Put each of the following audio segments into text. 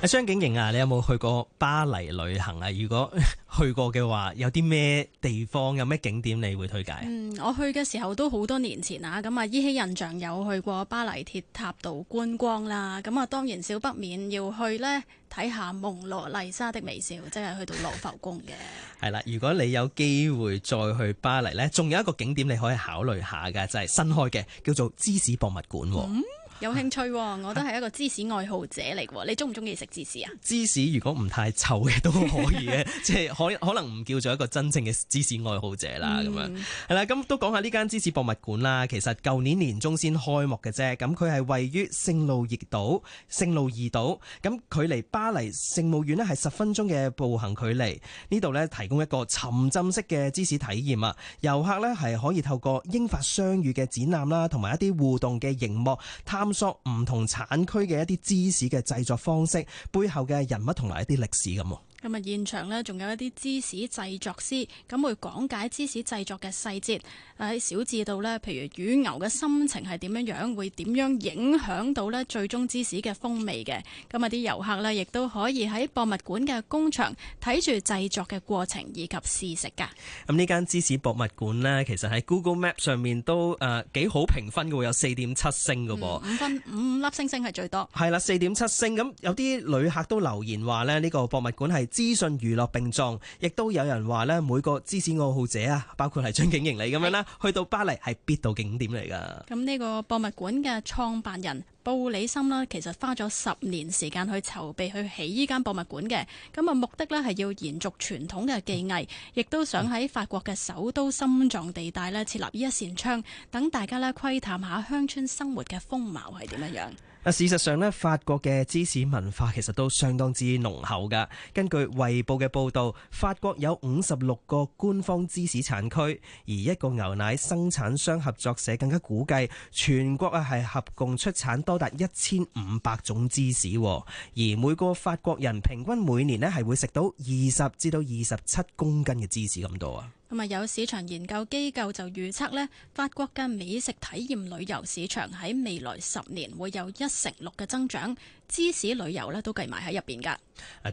張景瑩啊，你有冇去過巴黎旅行啊？如果去過嘅話，有啲咩地方，有咩景點你會推介？我去嘅時候都好多年前啦，咁啊依稀印象有去過巴黎鐵塔度觀光啦，咁啊當然少不免要去呢睇下蒙羅麗莎的微笑，即係去到羅浮宮嘅。係啦，如果你有機會再去巴黎呢，仲有一個景點你可以考慮下嘅，就係新開嘅，叫做芝士博物館。有興趣喎，我都係一個芝士愛好者嚟嘅。你中唔中意食芝士啊？芝士如果唔太臭嘅都可以嘅，即係可能唔叫做一個真正嘅芝士愛好者啦。咁樣係啦，咁都講下呢間芝士博物館啦。其實舊年年中先開幕嘅啫，咁佢係位於聖路易島、聖路易島，咁距離巴黎聖母院呢係10分鐘嘅步行距離。呢度呢提供一個沉浸式嘅芝士體驗啊，遊客呢係可以透過英法雙語嘅展覽啦，同埋一啲互動嘅熒幕探索唔同產區嘅一啲芝士嘅製作方式，背後嘅人物同埋一啲歷史咁。咁啊，現場呢仲有一啲芝士製作師，咁會講解芝士製作嘅細節，喺小至到呢，譬如乳牛嘅心情係點樣，會點樣影響到呢最終芝士嘅風味嘅。咁啊，啲遊客呢亦都可以喺博物館嘅工場睇住製作嘅過程以及試食㗎。咁呢間芝士博物館呢，其實喺 Google Map 上面都幾好評分嘅，有4.7星嘅噃。5粒星星係最多。係啦，4.7星。咁有啲旅客都留言話呢，呢個博物館係資訊娛樂並重，亦都有人話呢，每個芝士愛好者啊，包括係張景瑩你咁樣啦，去到巴黎係必到景點嚟噶。咁呢個博物館嘅創辦人布里森啦，其實花咗10年時間去籌備去起呢間博物館嘅。咁啊，目的呢係要延續傳統嘅技藝，亦都想喺法國嘅首都心臟地帶呢設立呢一扇窗，等大家呢窺探下鄉村生活嘅風貌係點樣樣。事實上呢，法國嘅芝士文化其實都相當之濃厚㗎。根據衛報嘅報導，法國有56個官方芝士產區，而一個牛奶生產商合作社更加估計，全國係合共出產多達1500種芝士，而每個法國人平均每年呢係會食到20至到27公斤嘅芝士咁多啊！咁啊，有市場研究機構就預測呢，法國嘅美食體驗旅遊市場喺未來10年會有1%嘅增長，芝士旅遊呢都計埋喺入邊㗎。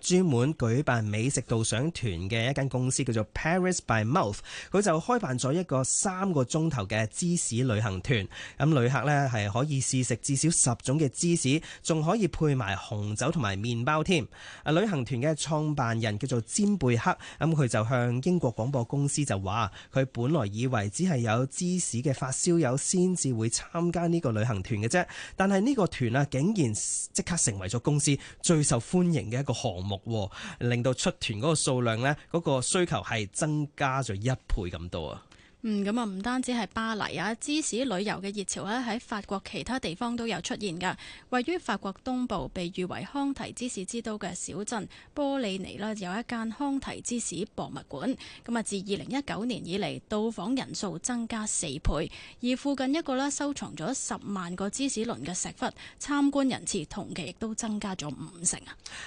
專門舉辦美食導賞團嘅一間公司叫做 Paris by Mouth， 佢就開辦咗一個3個鐘頭嘅芝士旅行團。咁旅客呢係可以試食至少10種嘅芝士，仲可以配埋紅酒同埋麵包添。旅行團嘅創辦人叫做詹貝克，咁佢就向英國廣播公司就話，佢本來以為只係有芝士嘅發燒友先至會參加呢個旅行團嘅啫，但係呢個團啊，竟然即刻成為咗公司最受歡迎嘅一個項目，令到出團嗰個數量呢，嗰個需求係增加咗1倍咁多啊！咁啊，唔單止係巴黎啊，芝士旅遊嘅熱潮咧喺法國其他地方都有出現㗎。位於法國東部，被譽為康提芝士之都嘅小鎮波利尼啦，有一間康提芝士博物館。咁啊，自2019年以嚟，到訪人數增加4倍，而附近一個咧收藏咗10萬個芝士輪嘅石窟，參觀人次同期亦都增加咗50%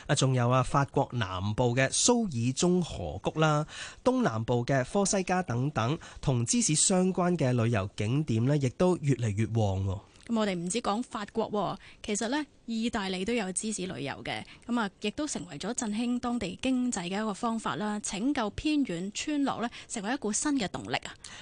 啊！仲有法國南部嘅蘇爾中河谷啦，東南部嘅科西嘉等等，同芝士相關嘅旅遊景點呢，亦都越嚟越旺。咁我哋唔止講法國，其實呢，意大利都有芝士旅遊嘅，咁啊，亦都成為咗振興當地經濟嘅一個方法啦，拯救偏遠村落呢，成為一股新嘅動力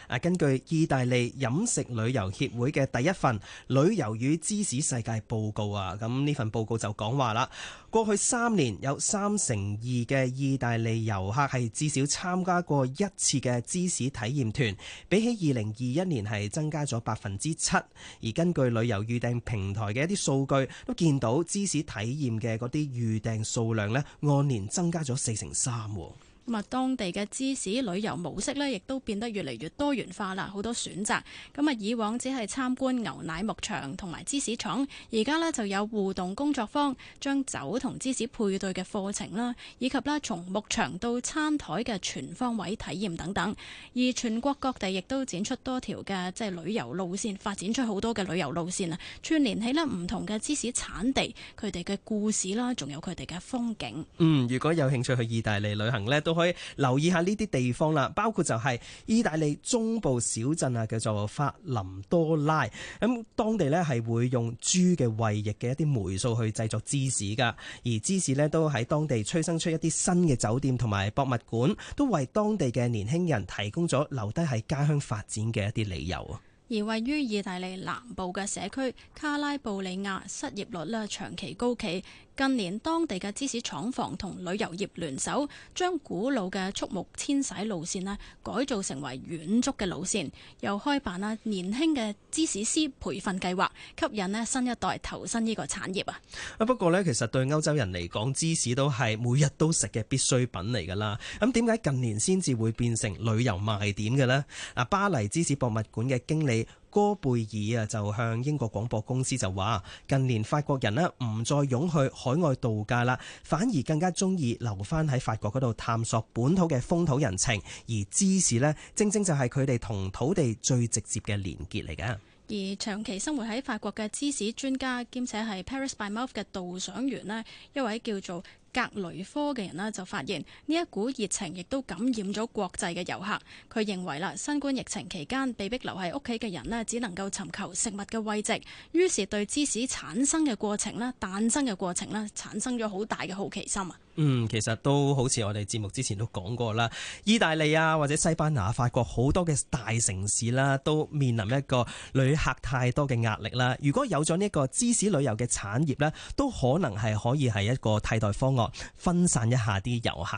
啊！根據意大利飲食旅遊協會嘅第一份旅遊與芝士世界報告啊，咁呢份報告就講話啦，過去3年有2/3嘅意大利遊客係至少參加過1次嘅芝士體驗團，比起2021年係增加咗7%，而根據旅遊預訂平台嘅一啲數據都見到芝士體驗嘅嗰啲預訂數量呢，按年增加咗43%。咁啊，當地嘅芝士旅遊模式呢，亦都變得越嚟越多元化啦，好多選擇。咁啊，以往只係參觀牛奶牧場同埋芝士廠，而家呢就有互動工作坊，將酒同芝士配對嘅課程啦，以及啦從牧場到餐台嘅全方位體驗等等。而全國各地亦都展出多條嘅旅遊路線，發展出好多嘅旅遊路線啊，串聯起啦唔同嘅芝士產地，佢哋嘅故事啦，仲有佢哋嘅風景。如果有興趣去意大利旅行呢，都都可以留意下呢啲地方啦。包括就係意大利中部小鎮啊，叫做法林多拉。咁當地呢係會用豬嘅胃液嘅一啲霉素去製作芝士噶，而芝士呢都喺當地催生出一啲新嘅酒店同埋博物館，都為當地嘅年輕人提供咗留低喺家鄉發展嘅一啲理由啊。而位於意大利南部嘅社區卡拉布里亞失業率咧長期高企，近年當地嘅芝士廠房同旅遊業聯手，將古老嘅畜牧遷徙路線咧改造成為遠足嘅路線，又開辦啦年輕嘅芝士師培訓計劃，吸引咧新一代投身呢個產業啊。不過呢，其實對歐洲人嚟講，芝士都係每日都食嘅必需品嚟㗎啦。咁點解近年先至會變成旅遊賣點嘅呢？巴黎芝士博物館嘅經理哥貝爾啊，就向英國廣播公司就話：近年法國人呢唔再湧去海外度假啦，反而更加中意留翻喺法國嗰度探索本土嘅風土人情，而芝士呢，正正就係佢哋同土地最直接嘅連結嚟嘅。而長期生活喺法國嘅芝士專家兼且係 Paris by Mouth 嘅導賞員呢，一位叫做格雷科嘅人呢，就發現呢一股熱情亦都感染咗國際嘅遊客。佢認為啦，新冠疫情期間被逼留喺屋企嘅人呢，只能夠尋求食物嘅慰藉，於是對芝士產生嘅過程啦、誕生嘅過程啦，產生咗好大嘅好奇心啊！其實都好似我哋節目之前都講過啦，意大利啊或者西班牙、法國好多嘅大城市啦，都面臨一個旅客太多嘅壓力啦。如果有咗呢個芝士旅遊嘅產業呢，都可能係可以係一個替代方案，分散一下啲遊客